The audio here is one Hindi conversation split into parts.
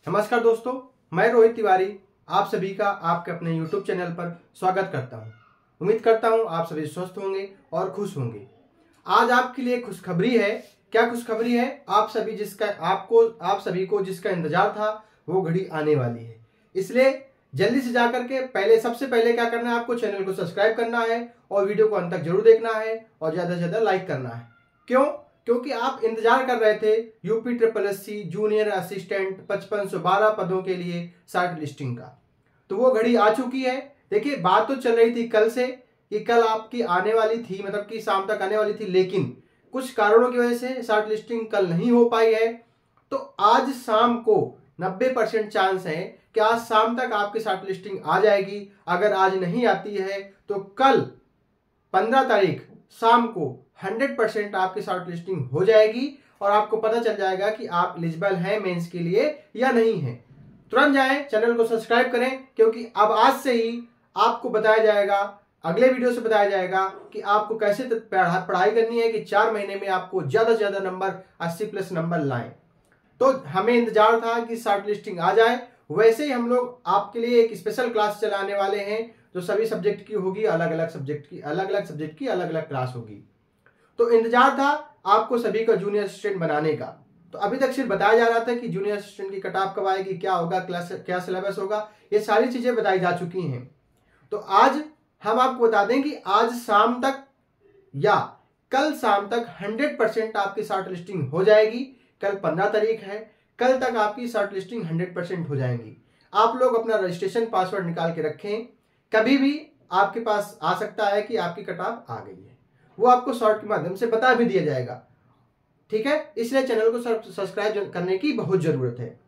नमस्कार दोस्तों, मैं रोहित तिवारी आप सभी का आपके अपने YouTube चैनल पर स्वागत करता हूं। उम्मीद करता हूं आप सभी स्वस्थ होंगे और खुश होंगे। आज आपके लिए खुशखबरी है। क्या खुशखबरी है? आप सभी को जिसका इंतजार था वो घड़ी आने वाली है। इसलिए जल्दी से जाकर के सबसे पहले क्या करना है, आपको चैनल को सब्सक्राइब करना है और वीडियो को अंत तक जरूर देखना है और ज्यादा से ज्यादा लाइक करना है। क्यों? क्योंकि आप इंतजार कर रहे थे UP triple SC junior assistant 5512 पदों के लिए शॉर्ट लिस्टिंग का। तो वो घड़ी आ चुकी है। देखिए, बात तो चल रही थी कल से कि कल आपकी आने वाली थी, मतलब कि शाम तक आने वाली थी, लेकिन कुछ कारणों की वजह से शॉर्ट लिस्टिंग कल नहीं हो पाई है। तो आज शाम को 90% चांस है कि आज शाम तक आपकी शॉर्ट लिस्टिंग आ जाएगी। अगर आज नहीं आती है तो कल 15 तारीख शाम को 100% आपकी शॉर्ट लिस्टिंग हो जाएगी और आपको पता चल जाएगा कि आप एलिजिबल हैं मेंस के लिए या नहीं है। तुरंत जाएं, चैनल को सब्सक्राइब करें, क्योंकि अब आज से ही आपको बताया जाएगा, अगले वीडियो से बताया जाएगा कि आपको कैसे पढ़ाई करनी है कि 4 महीने में आपको ज्यादा से ज्यादा नंबर 80+ नंबर लाएं। तो हमें इंतजार था कि शॉर्ट लिस्टिंग आ जाए। वैसे ही हम लोग आपके लिए एक स्पेशल क्लास चलाने वाले हैं जो सभी सब्जेक्ट की होगी, अलग अलग सब्जेक्ट की अलग अलग क्लास होगी। तो इंतजार था आपको सभी का जूनियर असिस्टेंट बनाने का। तो अभी तक सिर्फ बताया जा रहा था कि जूनियर असिस्टेंट की कट ऑफ कब आएगी, क्या होगा, क्लास क्या सिलेबस होगा, ये सारी चीजें बताई जा चुकी हैं। तो आज हम आपको बता दें कि आज शाम तक या कल शाम तक 100% आपकी शॉर्ट लिस्टिंग हो जाएगी। कल 15 तारीख है, कल तक आपकी शॉर्ट लिस्टिंग 100% हो जाएंगी। आप लोग अपना रजिस्ट्रेशन पासवर्ड निकाल के रखें, कभी भी आपके पास आ सकता है कि आपकी कट ऑफ आ गई है। वो आपको शॉर्ट के माध्यम से बता भी दिया जाएगा, ठीक है। इसलिए चैनल को सब्सक्राइब करने की बहुत जरूरत है।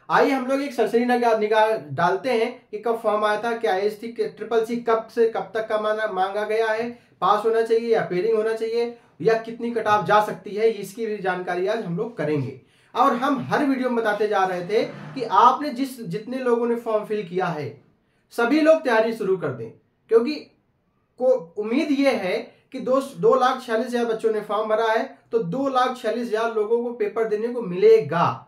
आइए हम लोग एक सरसरी निगाह डालते हैं कि कब फॉर्म आया था, क्या एज थी, ट्रिपल सी कब से कब तक का मांगा गया है, पास होना चाहिए या पेयरिंग होना चाहिए, या कितनी कट ऑफ जा सकती है, इसकी भी जानकारी आज हम लोग करेंगे। और हम हर वीडियो में बताते जा रहे थे कि आपने जितने लोगों ने फॉर्म फिल किया है सभी लोग तैयारी शुरू कर दें, क्योंकि उम्मीद ये है कि 2,46,000 बच्चों ने फॉर्म भरा है, तो 2,46,000 लोगों को पेपर देने को मिलेगा।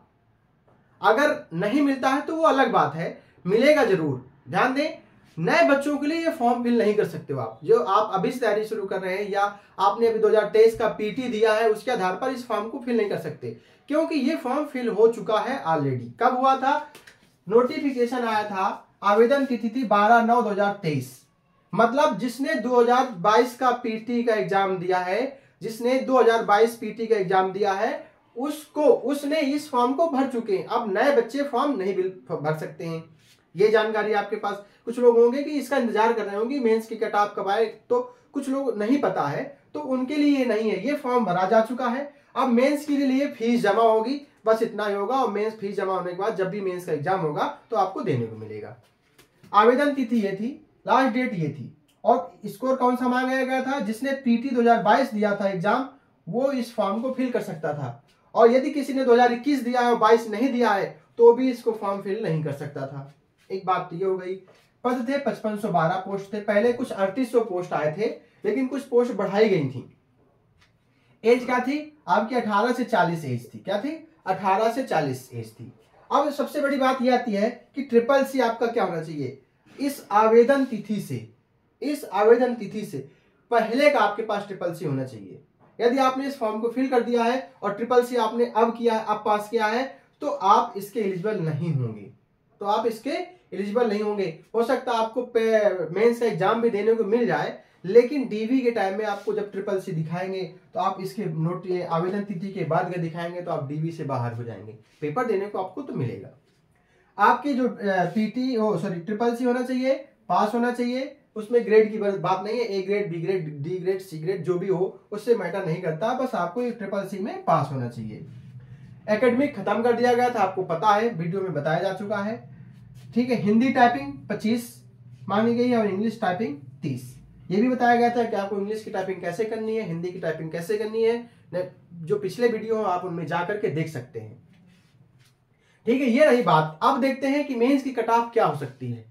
अगर नहीं मिलता है तो वो अलग बात है, मिलेगा जरूर। ध्यान दें, नए बच्चों के लिए ये फॉर्म फिल नहीं कर सकते हो आप, जो आप अभी से तैयारी शुरू कर रहे हैं या आपने अभी 2023 का पीटी दिया है उसके आधार पर इस फॉर्म को फिल नहीं कर सकते, क्योंकि ये फॉर्म फिल हो चुका है ऑलरेडी। कब हुआ था? नोटिफिकेशन आया था, आवेदन तिथि थी 12/9/2023। मतलब जिसने 2022 का पीटी का एग्जाम दिया है, जिसने 2022 पीटी का एग्जाम दिया है, उसने इस फॉर्म को भर चुके हैं। अब नए बच्चे फॉर्म नहीं भर सकते हैं। ये जानकारी आपके पास कुछ लोग होंगे कि इसका इंतजार कर रहे होंगे मेंस की कट ऑफ कब आए, तो कुछ लोग नहीं पता है, तो उनके लिए ये नहीं है। ये फॉर्म भरा जा चुका है। अब मेंस के लिए फीस जमा होगी, बस इतना ही होगा। और मेंस फीस जमा होने के बाद जब भी मेंस का एग्जाम होगा तो आपको देने को मिलेगा। आवेदन तिथि ये थी, लास्ट डेट ये थी, और स्कोर कौन सा मांगा गया था? जिसने पीटी 2022 दिया था एग्जाम, वो इस फॉर्म को फिल कर सकता था। और यदि किसी ने 2021 दिया है और 22 नहीं दिया है तो भी इसको फॉर्म फिल नहीं कर सकता था। एक बात तो ये हो गई। पद थे 5512 पोस्ट थे। पहले कुछ 3800 पोस्ट आए थे, लेकिन कुछ पोस्ट बढ़ाई गई थी। एज क्या थी आपकी? 18 से 40 एज थी। क्या थी? 18 से 40 एज थी। अब सबसे बड़ी बात यह आती है कि ट्रिपल सी आपका क्या होना चाहिए? इस आवेदन तिथि से पहले का आपके पास ट्रिपल सी होना चाहिए। यदि आपने इस फॉर्म को फिल कर दिया है और ट्रिपल सी आपने अब किया, अब पास किया है, तो आप इसके एलिजिबल नहीं होंगे। हो सकता है आपको मेंस का एग्जाम भी देने को मिल जाए, लेकिन डीवी के टाइम में आपको जब ट्रिपल सी दिखाएंगे तो आप इसके आवेदन तिथि के बाद अगर दिखाएंगे तो आप डीवी से बाहर हो जाएंगे। पेपर देने को आपको तो मिलेगा। आपकी जो ट्रिपल सी होना चाहिए, पास होना चाहिए। उसमें ग्रेड की बात नहीं है, A grade, B grade, D grade, C grade जो भी हो उससे मैटर नहीं करता, बस आपको ट्रिपल सी में पास होना चाहिए। एकेडमिक खत्म कर दिया गया था, आपको पता है, वीडियो में बताया जा चुका है, ठीक है। हिंदी टाइपिंग 25 मांगी गई है और इंग्लिश टाइपिंग 30। ये भी बताया गया था कि आपको इंग्लिश की टाइपिंग कैसे करनी है, हिंदी की टाइपिंग कैसे करनी है। जो पिछले वीडियो हो आप उनमें जाकर के देख सकते हैं, ठीक है। ये रही बात। अब देखते हैं कि मेंस की कट ऑफ क्या हो सकती है।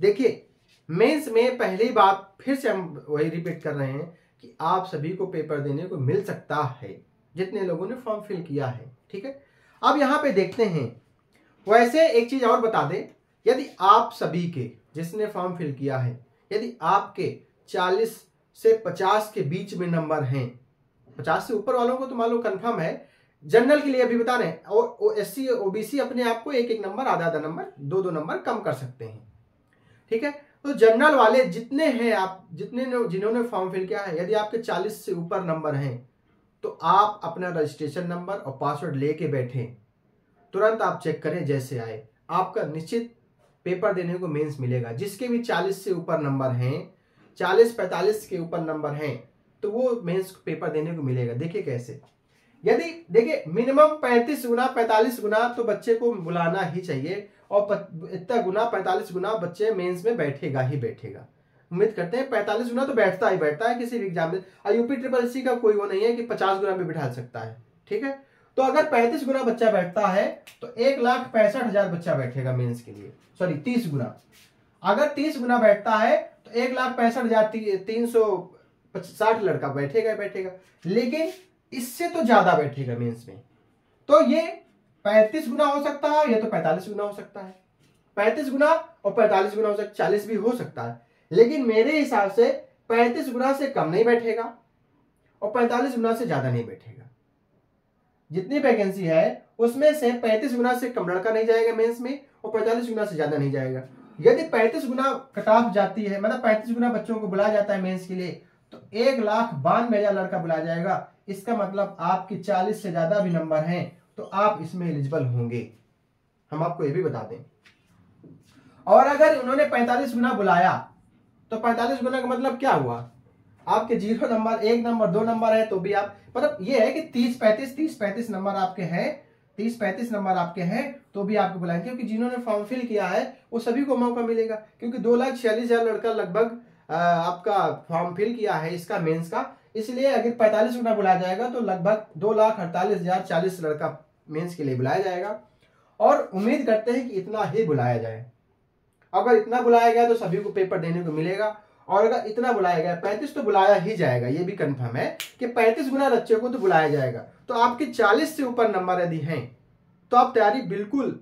देखिए, मेंस में पहली बात फिर से हम वही रिपीट कर रहे हैं कि आप सभी को पेपर देने को मिल सकता है, जितने लोगों ने फॉर्म फिल किया है, ठीक है। अब यहां पे देखते हैं वैसे एक चीज और बता दें, यदि आप सभी के जिसने फॉर्म फिल किया है, यदि आपके 40 से 50 के बीच में नंबर हैं, 50 से ऊपर वालों को तो मान लो कन्फर्म है, जनरल के लिए अभी बता रहे हैं, और SC OBC अपने आप को एक एक नंबर, आधा आधा नंबर, दो दो नंबर कम कर सकते हैं। ठीक है, तो जनरल वाले जितने हैं, आप जिन्होंने फॉर्म फिल किया है, यदि आपके 40 से ऊपर नंबर हैं तो आप अपना रजिस्ट्रेशन नंबर और पासवर्ड लेके बैठे, तुरंत आप चेक करें, जैसे आए आपका निश्चित पेपर देने को मेंस मिलेगा। जिसके भी 40 से ऊपर नंबर हैं, 40-45 के ऊपर नंबर हैं, तो वो मेंस पेपर देने को मिलेगा। देखिए कैसे, यदि देखिए मिनिमम 35 गुना 45 गुना तो बच्चे को बुलाना ही चाहिए, और इतना गुना 45 गुना बच्चे मेंस में बैठेगा ही बैठेगा। उम्मीद करते हैं 45 गुना तो बैठता ही बैठता है किसी भी एग्जाम में। UP-SSC का कोई वो नहीं है कि 50 गुना भी बिठा सकता है। ठीक है, तो अगर 35 गुना बच्चा बैठता है तो 1,65,000 बच्चा बैठेगा मेंस के लिए। सॉरी 30 गुना, अगर 30 गुना बैठता है तो 1,65,360 लड़का बैठेगा बैठेगा, लेकिन इससे तो ज्यादा बैठेगा मेंस में। तो ये 35 गुना हो सकता है, या तो 45 गुना हो सकता है, 35 गुना और 45 गुना हो सकता है, 40 भी हो सकता है, लेकिन मेरे हिसाब से 35 गुना से कम नहीं बैठेगा और 45 गुना से ज्यादा नहीं बैठेगा। जितनी वैकेंसी है उसमें से 35 गुना से कम लड़का नहीं जाएगा मेंस में, और 45 गुना से ज्यादा नहीं जाएगा। यदि 35 गुना कट ऑफ जाती है, मतलब 35 गुना बच्चों को बुलाया जाता है मेंस के लिए, तो 1,92,000 लड़का बुलाया जाएगा। इसका मतलब आपकी 40 से ज्यादा भी नंबर हैं तो आप इसमें एलिजिबल होंगे, हम आपको ये भी बता दें। और अगर उन्होंने 45 गुना बुलाया तो 45 गुना का मतलब क्या हुआ, आपके 0 नंबर, 1 नंबर, 2 नंबर है तो भी आप, मतलब ये है कि 30-35 नंबर आपके हैं, 30-35 नंबर आपके हैं तो भी आपको बुलाएंगे, क्योंकि जिन्होंने फॉर्म फिल किया है वो सभी को मौका मिलेगा। क्योंकि 2,46,000 लड़का लगभग आपका फॉर्म फिल किया है इसका मेंस का, इसलिए अगर 45 गुना बुलाया जाएगा तो लगभग 2,48,040 लड़का मेंस के लिए बुलाया जाएगा। और उम्मीद करते हैं कि इतना ही बुलाया जाए। अगर इतना बुलाया गया तो सभी को पेपर देने को मिलेगा, और अगर इतना बुलाया गया 35 तो बुलाया ही जाएगा, ये भी कंफर्म है कि 35 गुना बच्चों को तो बुलाया जाएगा। तो आपके 40 से ऊपर नंबर यदि हैं तो आप तैयारी बिल्कुल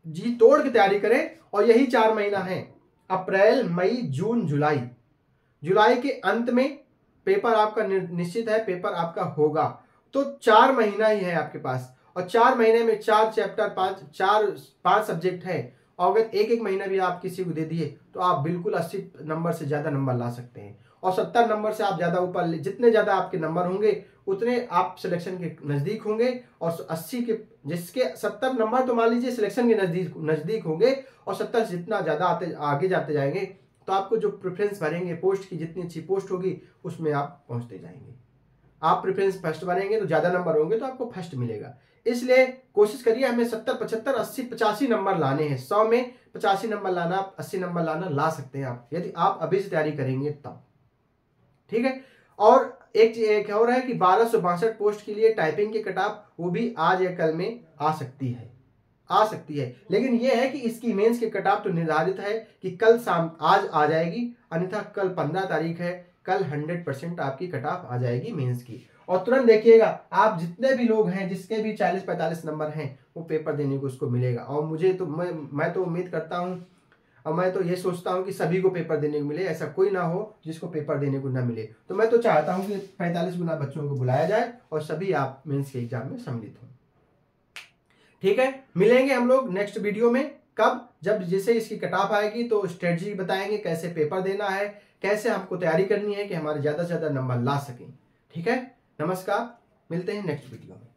जी तोड़ के तैयारी करें। और यही 4 महीना है, अप्रैल, मई, जून, जुलाई। जुलाई के अंत में पेपर आपका निश्चित है, पेपर आपका होगा। तो 4 महीना ही है आपके पास, और 4 महीने में 4 चैप्टर, 5 सब्जेक्ट है, और अगर एक महीना भी आप किसी को दे दिए तो आप बिल्कुल 80 नंबर से ज्यादा नंबर ला सकते हैं। और 70 नंबर से आप ज्यादा ऊपर, जितने ज्यादा आपके नंबर होंगे उतने आप सिलेक्शन के नजदीक होंगे। और 80 के, जिसके 70 नंबर तो मान लीजिए सिलेक्शन के नजदीक होंगे, और 70 से जितना ज्यादा आगे जाते जाएंगे तो आपको जो प्रेफरेंस भरेंगे, पोस्ट की जितनी अच्छी पोस्ट होगी उसमें आप पहुंचते जाएंगे। आप प्रेफरेंस फर्स्ट भरेंगे तो ज्यादा नंबर होंगे तो आपको फर्स्ट मिलेगा। इसलिए कोशिश करिए, हमें 70, 75, 80, 85 नंबर लाने हैं। 100 में 85 नंबर लाना, 80 नंबर लाना ला सकते हैं आप, यदि आप अभी से तैयारी करेंगे तब। ठीक है, और एक और है कि 1262 पोस्ट के लिए टाइपिंग की कटाप, वो भी आज या कल में आ सकती है, लेकिन यह है कि इसकी मेंस की कटाप तो निर्धारित है कि कल शाम, आज आ जाएगी, अन्यथा कल 15 तारीख है, कल 100% आपकी कटाप आ जाएगी मेंस की। और तुरंत देखिएगा, आप जितने भी लोग हैं जिसके भी 40-45 नंबर हैं वो पेपर देने को उसको मिलेगा। और मुझे तो मैं तो उम्मीद करता हूं, और मैं तो ये सोचता हूं कि सभी को पेपर देने को मिले, ऐसा कोई ना हो जिसको पेपर देने को ना मिले। तो मैं तो चाहता हूं कि 45 गुना बच्चों को बुलाया जाए और सभी आप मेंस के एग्जाम में सम्मिलित हों। ठीक है, मिलेंगे हम लोग नेक्स्ट वीडियो में। कब? जब जैसे इसकी कटाप आएगी तो स्ट्रेटजी बताएंगे, कैसे पेपर देना है, कैसे हमको तैयारी करनी है कि हमारे ज्यादा से ज्यादा नंबर ला सकें। ठीक है, नमस्कार, मिलते हैं नेक्स्ट वीडियो में।